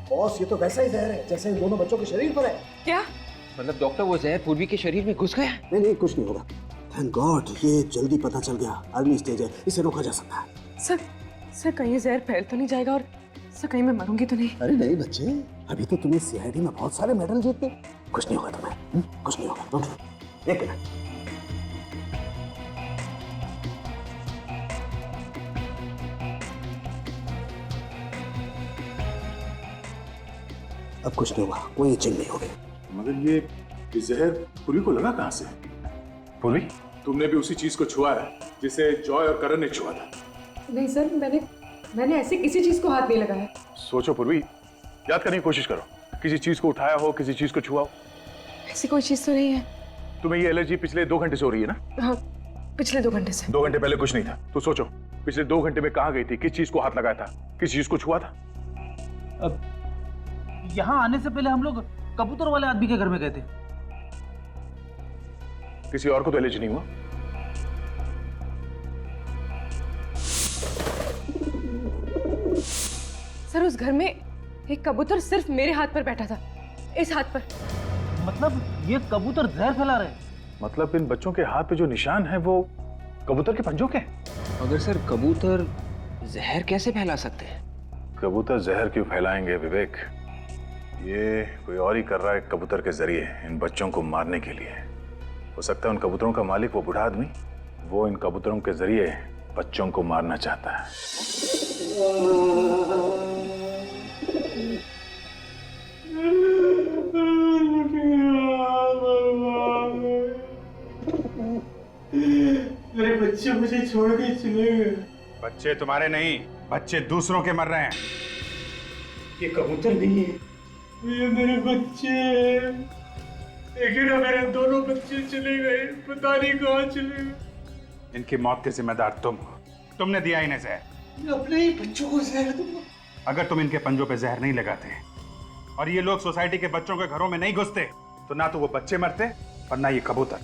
बॉस, ये तो वैसा ही जहर है जैसे इन दोनों बच्चों के शरीर पर है। क्या? मतलब डॉक्टर वो जहर पूर्वी के शरीर में घुस गया? नहीं, कुछ नहीं होगा। थैंक गॉड, ये जल्दी पता चल गया। अर्ली स्टेज है, इसे रोका जा सकता है। सर कहीं जहर फैल तो नहीं जाएगा और सर कहीं मैं मरूंगी तो नहीं? अरे नहीं बच्चे, अभी तो तुम्हें सीआईडी में बहुत सारे मेडल जीते। कुछ नहीं होगा तुम्हें, कुछ नहीं होगा। Don't worry. एक मिनट। अब कुछ नहीं होगा, कोई चिन्ह नहीं होगी। मगर ये जहर पूर्वी को लगा कहाँ से? पूर्वी, तुमने भी उसी चीज को छुआ है जिसे जॉय और करण ने छुआ था। नहीं सर, मैंने ऐसी किसी चीज को हाथ नहीं लगाया। सोचो पूर्वी, याद करने की कोशिश करो। किसी चीज को उठाया हो, किसी चीज को छुआ हो। ऐसी कोई चीज तो नहीं है। तुम्हें ये एलर्जी पिछले 2 घंटे से हो रही है ना? हाँ, पिछले 2 घंटे से। 2 घंटे पहले कुछ नहीं था। तो सोचो, पिछले 2 घंटे में कहाँ गई थी, किस चीज को हाथ लगाया था, किस चीज को छुआ था? अब यहाँ आने से पहले हम लोग कबूतर वाले आदमी के घर में गए थे। किसी और को तो एलर्जी नहीं हुआ? सर उस घर में एक कबूतर सिर्फ मेरे हाथ पर बैठा था, इस हाथ पर। मतलब ये कबूतर जहर फैला रहे? मतलब इन बच्चों के हाथ पे जो निशान है वो कबूतर के पंजों के? मगर सर कबूतर जहर कैसे फैला सकते हैं? कबूतर जहर क्यों फैलाएंगे विवेक? ये कोई और ही कर रहा है कबूतर के जरिए इन बच्चों को मारने के लिए। हो सकता है उन कबूतरों का मालिक, वो बूढ़ा आदमी, वो इन कबूतरों के जरिए बच्चों को मारना चाहता है। मेरे बच्चे मुझे छोड़ के चले गए। बच्चे तुम्हारे नहीं, बच्चे दूसरों के मर रहे हैं। ये कबूतर नहीं है, ये मेरे बच्चे। लेकिन मेरे दोनों बच्चे चले गए, पता नहीं कहाँ चले गए। इनकी मौत के जिम्मेदार तुम हो। तुमने दिया इन्हें जहर। मैं अपने ही बच्चों को जहर दूंगा। अगर तुम इनके पंजों पे जहर नहीं लगाते और ये लोग सोसाइटी के बच्चों के घरों में नहीं घुसते तो ना तो वो बच्चे मरते और ना ये कबूतर।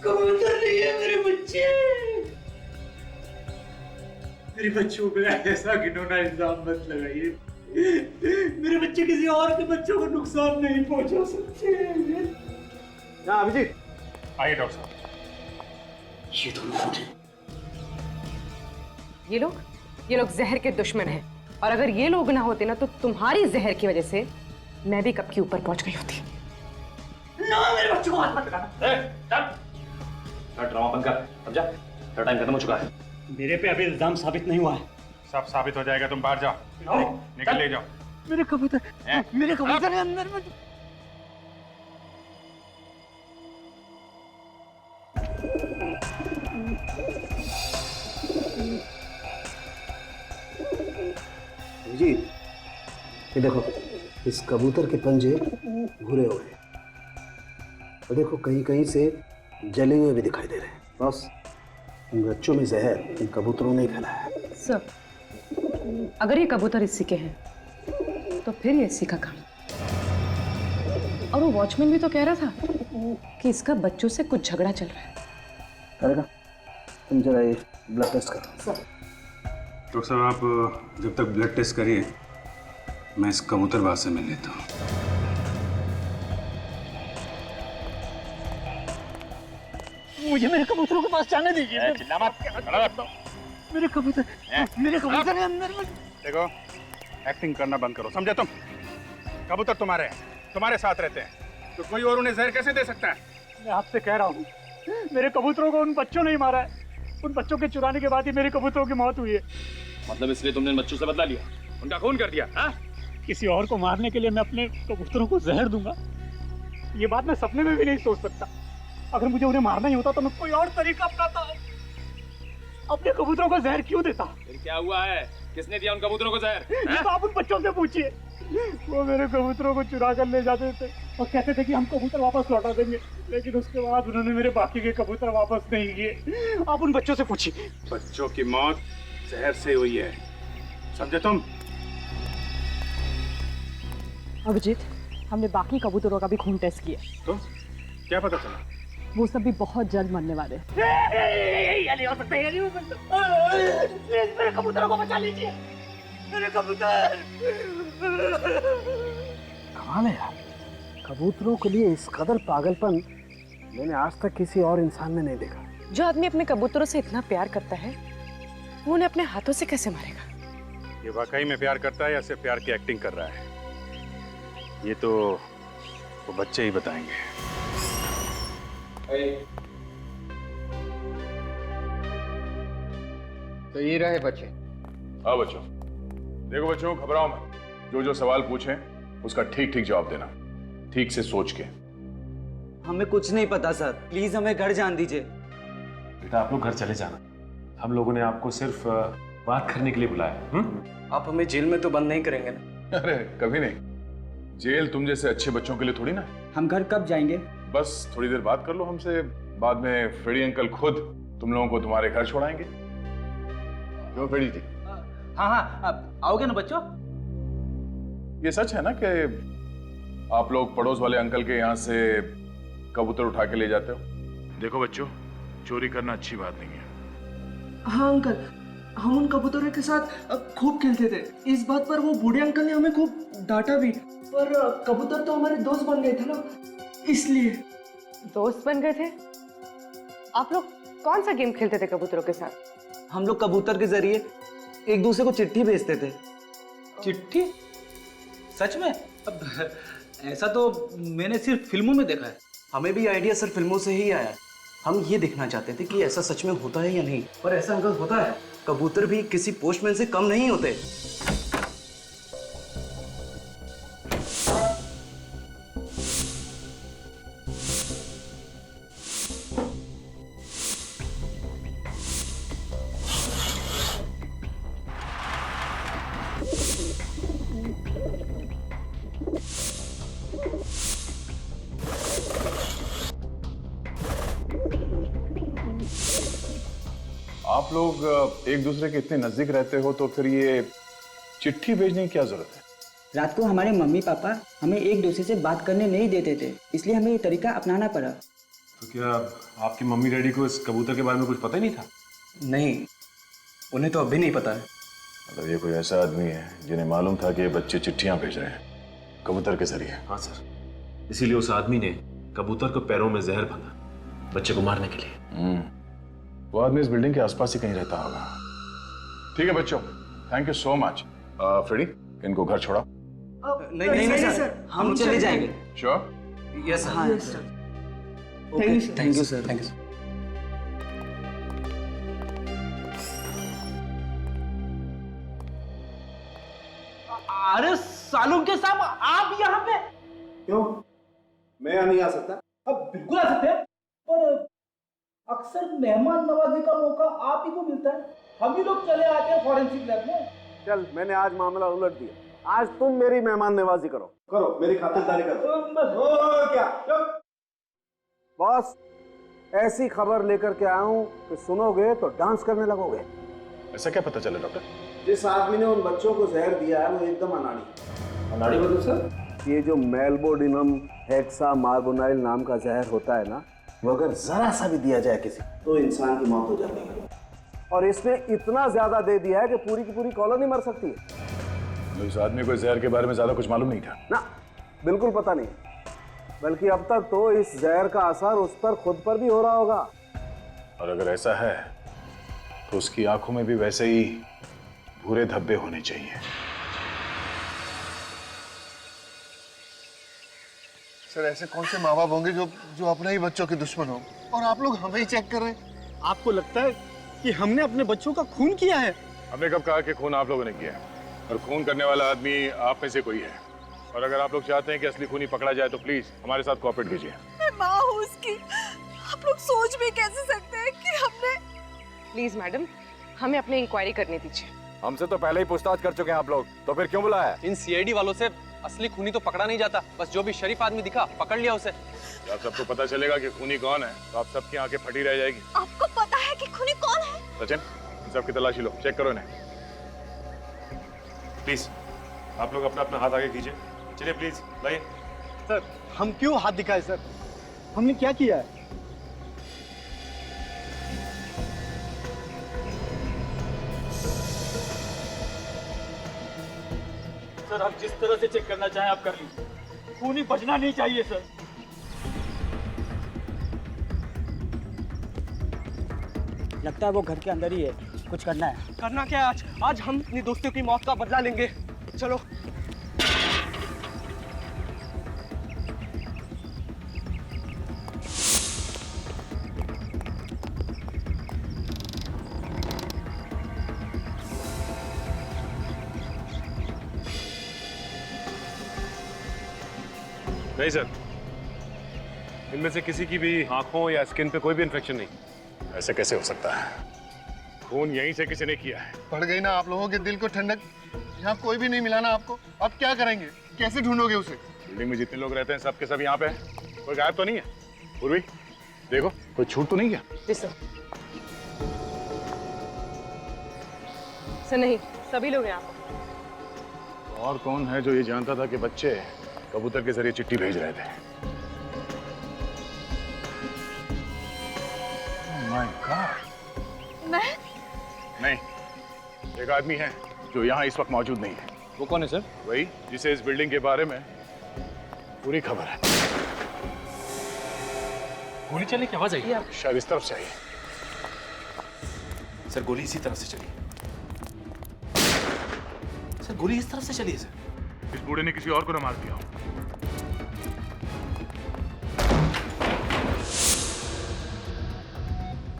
कबूतर नहीं है मेरे बच्चे। मेरे बच्चों पे ऐसा घिनौना इल्जाम मत लगाइए। मेरे बच्चे किसी और के बच्चों को नुकसान नहीं पहुंचा सकते। हाँ अभिजीत, आइए डॉक्टर साहब। ये दोनों ये लोग जहर के दुश्मन हैं, और अगर ये लोग ना होते ना तो तुम्हारी जहर की वजह से मैं भी कब के ऊपर पहुंच गई होती। ना मेरे बच्चों को हाथ मत लगाना। ड्रामा बंद कर, समझा? तेरा टाइम खत्म हो चुका है। मेरे पे अभी इल्जाम साबित नहीं हुआ है। सब साबित हो जाएगा, तुम बाहर जाओ। निकल ले जाओ। मेरे कबूतर है अंदर में। जी, ये देखो, इस कबूतर के पंजे भूरे हो गए और देखो कहीं कहीं से जले हुए भी दिखाई दे रहे हैं। बस इन बच्चों में जहर इन कबूतरों ने फैलाया है। सर, अगर ये कबूतर इसी के हैं तो फिर ये इसी का काम। और वो वॉचमैन भी तो कह रहा था कि इसका बच्चों से कुछ झगड़ा चल रहा है। करेगा, तुम जरा ये ब्लड टेस्ट करो। डॉक्टर साहब, आप जब तक ब्लड टेस्ट करिए, मैं इस कबूतरबाज से मिल लेता हूँ। मुझे मेरे कबूतरों के पास जाने दीजिए। चिल्ला मत। मेरे कबूतर है अंदर में। देखो, एक्टिंग करना बंद करो, समझे तुम? कबूतर तुम्हारे हैं, तुम्हारे साथ रहते हैं, तो कोई और उन्हें जहर कैसे दे सकता है? मैं आपसे कह रहा हूँ, मेरे कबूतरों को उन बच्चों ने ही मारा है। उन बच्चों के चुराने के बाद ही मेरे कबूतरों की मौत हुई है। मतलब इसलिए तुमने इन बच्चों से बदला लिया, उनका खून कर दिया? हाँ? किसी और को मारने के लिए मैं अपने कबूतरों को जहर दूंगा, ये बात मैं सपने में भी नहीं सोच सकता। अगर मुझे उन्हें मारना ही होता तो मैं कोई और तरीका अपनाता। अपने कबूतरों को जहर क्यों देता? फिर क्या हुआ है? किसने दिया उन कबूतरों को जहर? ये तो आप उन बच्चों से पूछिए। वो मेरे कबूतरों को चुरा कर ले जाते थे और कहते थे कि हम कबूतर वापस लौटा देंगे, लेकिन उसके बाद उन्होंने मेरे बाकी के कबूतर वापस नहीं किए। आप उन बच्चों से पूछिए। बच्चों की मौत जहर से हुई है, समझे तुम? अभिजीत, हमने बाकी कबूतरों का भी खून टेस्ट किया। तो क्या पता चला? वो सब भी बहुत जल्द मरने वाले। ये नहीं हो सकता, ये नहीं हो सकता। प्लीज मेरे कबूतरों को बचा लीजिए, मेरे कबूतर। कमाल है यार, कबूतरों के लिए इस कदर पागलपन मैंने आज तक किसी और इंसान में नहीं देखा। जो आदमी अपने कबूतरों से इतना प्यार करता है, वो उन्हें अपने हाथों से कैसे मारेगा? ये वाकई में प्यार करता है या सिर्फ प्यार की एक्टिंग कर रहा है, ये तो वो बच्चे ही बताएंगे। तो ये रहे बच्चे। हाँ बच्चों, देखो बच्चों, घबराओ मत। जो जो सवाल पूछें उसका ठीक ठीक जवाब देना, ठीक से सोच के। हमें कुछ नहीं पता सर, प्लीज हमें घर जान दीजिए। बेटा आप लोग घर चले जाना, हम लोगों ने आपको सिर्फ बात करने के लिए बुलाया। आप हमें जेल में तो बंद नहीं करेंगे ना? अरे कभी नहीं, जेल तुम जैसे अच्छे बच्चों के लिए थोड़ी ना। हम घर कब जाएंगे? बस थोड़ी देर बात कर लो हमसे, बाद में फ्रेडी अंकल खुद तुम लोगों को तुम्हारे घर छोड़ाएंगे। क्यों फ्रेडी थी? हाँ हाँ, आओगे ना बच्चों? ये सच है ना कि आप लोग पड़ोस वाले अंकल के यहाँ से कबूतर उठा के ले जाते हो? देखो बच्चों, चोरी करना अच्छी बात नहीं है। हाँ अंकल, हम उन कबूतरों के साथ खूब खेलते थे। इस बात पर वो बूढ़े अंकल ने हमें खूब डांटा भी, पर कबूतर तो हमारे दोस्त बन गए थे ना, इसलिए। दोस्त बन गए थे? आप लोग कौन सा गेम खेलते थे कबूतरों के साथ? हम लोग कबूतर के जरिए एक दूसरे को चिट्ठी भेजते थे। चिट्ठी? सच में? अब ऐसा तो मैंने सिर्फ फिल्मों में देखा है। हमें भी आइडिया सर फिल्मों से ही आया। हम ये देखना चाहते थे कि ऐसा सच में होता है या नहीं। पर ऐसा अंकल होता है, कबूतर भी किसी पोस्टमैन से कम नहीं होते। आप लोग एक दूसरे के इतने नजदीक रहते हो तो फिर ये चिट्ठी भेजने की क्या जरूरत है? रात को हमारे मम्मी पापा हमें एक दूसरे से बात करने नहीं देते थे, इसलिए हमें ये तरीका अपनाना पड़ा। तो क्या आपकी मम्मी डैडी को इस कबूतर के बारे में कुछ पता ही नहीं था? नहीं, उन्हें तो अभी नहीं पता है। मतलब ये कोई ऐसा आदमी है जिन्हें मालूम था कि ये बच्चे चिट्ठियां भेज रहे हैं कबूतर के जरिए? हाँ सर, इसीलिए उस आदमी ने कबूतर को पैरों में जहर बांधा बच्चे को मारने के लिए। वो आदमी इस बिल्डिंग के आसपास ही कहीं रहता होगा। ठीक है बच्चों, thank you so much. Freddy, इनको घर छोड़ो। नहीं सर, हम चले जाएंगे। श्योर? Yes sir. हाँ thank you sir. Thank you. अरे सालू के साहब, आप यहाँ पे? क्यों, मैं यहाँ नहीं आ सकता? अब बिल्कुल आ सकते हैं, पर अक्सर मेहमान नवाजी का मौका आप ही को मिलता है। हम ही लोग चले आते हैं फॉरेंसिक लैब में। चल, मैंने आज मामला उलट दिया। आज तुम मेरी मेहमान नवाजी करो, मेरी खातिरदारी करो। क्या बॉस, ऐसी खबर लेकर के आया हूँ कि सुनोगे तो डांस करने लगोगे। ऐसा क्या पता चला डॉक्टर? जिस आदमी ने उन बच्चों को जहर दिया है वो एकदम अनाड़ी। अनाड़ी मतलब सर? ये जो मेल्बोडिनम हेक्सा मार्बोनाइल नाम का जहर होता है ना, वो अगर जरा सा भी दिया जाए किसी तो इंसान की मौत हो जाती है। और इसने इतना ज्यादा दे दिया है कि पूरी की पूरी कॉलोनी मर सकती है। इस आदमी को जहर के बारे में ज्यादा कुछ मालूम नहीं था ना? बिल्कुल पता नहीं, बल्कि अब तक तो इस जहर का असर उस पर खुद पर भी हो रहा होगा। और अगर ऐसा है तो उसकी आंखों में भी वैसे ही भूरे धब्बे होने चाहिए। सर, ऐसे कौन से माँ बाप होंगे जो अपने ही बच्चों के दुश्मन हो, और आप लोग हमें ही चेक कर रहे हैं? आपको लगता है कि हमने अपने बच्चों का खून किया है? हमने कब कहा कि खून आप लोगों ने किया है? और खून करने वाला आदमी आप में से कोई है। और अगर आप लोग चाहते हैं कि असली खूनी पकड़ा जाए तो प्लीज हमारे साथ कोऑपरेट कीजिए। मैं माँ हूँ उसकी, आप लोग सोच भी कैसे सकते हैं कि हमने। प्लीज मैडम, हमें अपनी इंक्वायरी करने दीजिए। हमसे तो पहले ही पूछताछ कर चुके हैं आप लोग, तो फिर क्यों बुलाया? इन सीआईडी वालों से असली खूनी तो पकड़ा नहीं जाता, बस जो भी शरीफ आदमी दिखा पकड़ लिया उसे। जब सबको पता चलेगा कि खूनी कौन है तो आप सबकी आंखें फटी रह जाएगी। आपको पता है कि खूनी कौन है? सचिन, इन सबकी तलाशी लो, चेक करो इन्हें। प्लीज आप लोग अपना अपना हाथ आगे कीजिए, चलिए प्लीज भाई। सर हम क्यों हाथ दिखाए सर? हमने क्या किया है? सर आप जिस तरह से चेक करना चाहें आप कर लीजिए, खून ही बचना नहीं चाहिए सर। लगता है वो घर के अंदर ही है, कुछ करना है। करना क्या है? आज हम अपनी दोस्तों की मौत का बदला लेंगे। चलो। नहीं सर, इनमें से किसी की भी आंखों या स्किन पे कोई भी इन्फेक्शन नहीं। ऐसे कैसे हो सकता है? खून यहीं से किसी ने किया है। पड़ गई ना आप लोगों के दिल को ठंडक। यहाँ कोई भी नहीं मिला ना आपको? अब क्या करेंगे? कैसे ढूंढोगे उसे? बिल्डिंग में जितने लोग रहते हैं सब के सब यहाँ पे हैं। कोई गायब तो नहीं है? पूर्वी देखो, कोई छूट तो नहीं गया? सर नहीं, सभी लोग यहाँ पर। और कौन है जो ये जानता था कि बच्चे कबूतर के जरिए चिट्ठी भेज रहे थे? My God. मैं? नहीं, एक आदमी है जो यहाँ इस वक्त मौजूद नहीं है। वो कौन है सर? वही जिसे इस बिल्डिंग के बारे में पूरी खबर है। गोली चलने की आवाज आई। शायद इस तरफ से आई। सर गोली इसी तरफ से चली। सर गोली इस तरफ से चली है सर। इस बूढ़े ने किसी और को न मार दिया हो।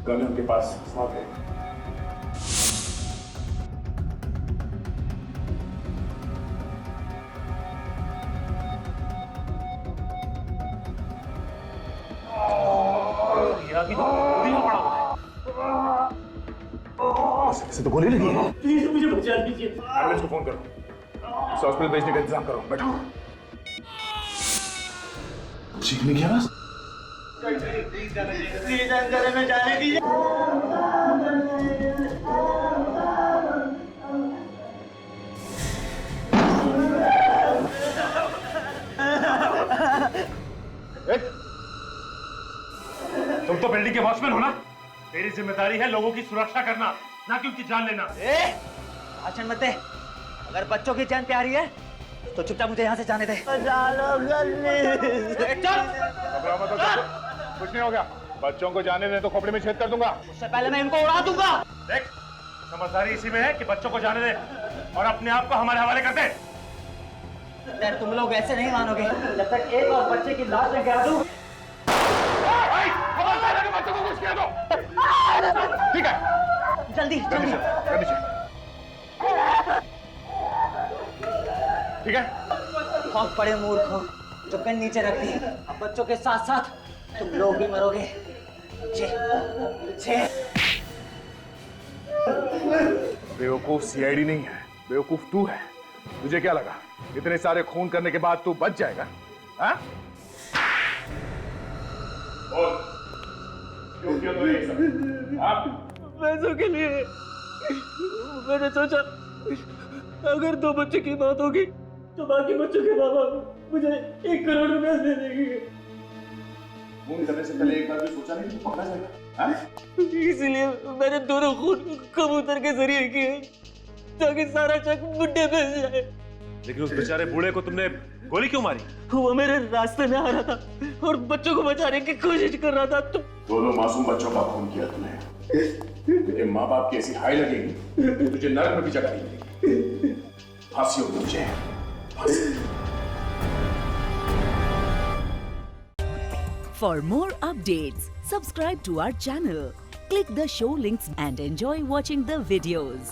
गन उनके पास साथ है। इसे तो गोली लगी है। प्लीज मुझे बचा लीजिए। एम्बुलेंस को फोन करो, इसे हॉस्पिटल भेजने का इंतजाम करो। बैठो। सीखने की आवाज। प्लीज अंदर में जाने दीजिए। तुम तो बिल्डिंग के वॉचमैन हो ना? तेरी जिम्मेदारी है लोगों की सुरक्षा करना, ना कि उनकी जान लेना। भाषण मत दे। अगर बच्चों की जान प्यारी है तो चुपचाप मुझे यहाँ से जाने दे। घबराओ मत, कुछ नहीं हो गया। बच्चों को जाने दे तो खोपड़ी में छेद कर दूंगा। उससे पहले मैं इनको उड़ा दूंगा। देख, समझदारी इसी में है कि बच्चों को जाने दे और अपने आप को हमारे हवाले कर दे। यार तुम लोग ऐसे नहीं मानोगे जब तक एक और बच्चे की लाश लेके आ दूं। बच्चों को कुछ कह दो। ठीक है, जल्दी जल्दी। ठीक है। बहुत बड़े मूर्ख हो जो गन नीचे रख दी। अब बच्चों के साथ साथ तुम लोग भी मरोगे। बेवकूफ सीआईडी नहीं है, बेवकूफ तू है। तुझे क्या लगा इतने सारे खून करने के बाद तू बच जाएगा? हाँ? क्यों किया तूने ये सब? पैसों के लिए। मैंने सोचा अगर 2 बच्चों की मौत होगी तो बाकी बच्चों के बाबा मुझे 1 करोड़ रुपए दे देंगे। खून करने से पहले एक बार भी सोचा नहीं कि पकड़ा जाएगा? इसीलिए मैंने दोनों खून कबूतर के जरिए किए ताकि सारा शक मुझे बच जाए। लेकिन उस बेचारे बूढ़े को तुमने गोली क्यों मारी? वो मेरे रास्ते में आ रहा था और बच्चों को बचाने की कोशिश कर रहा था। दोनों मासूम बच्चों का खून किया तूने। तुझे माँ बाप की ऐसी हाय लगेगी तुझे नरक में भी जगह नहीं मिलेगी। फांसी होगी तुझे, फांसी। For more updates, subscribe to our channel, click the show links and enjoy watching the videos.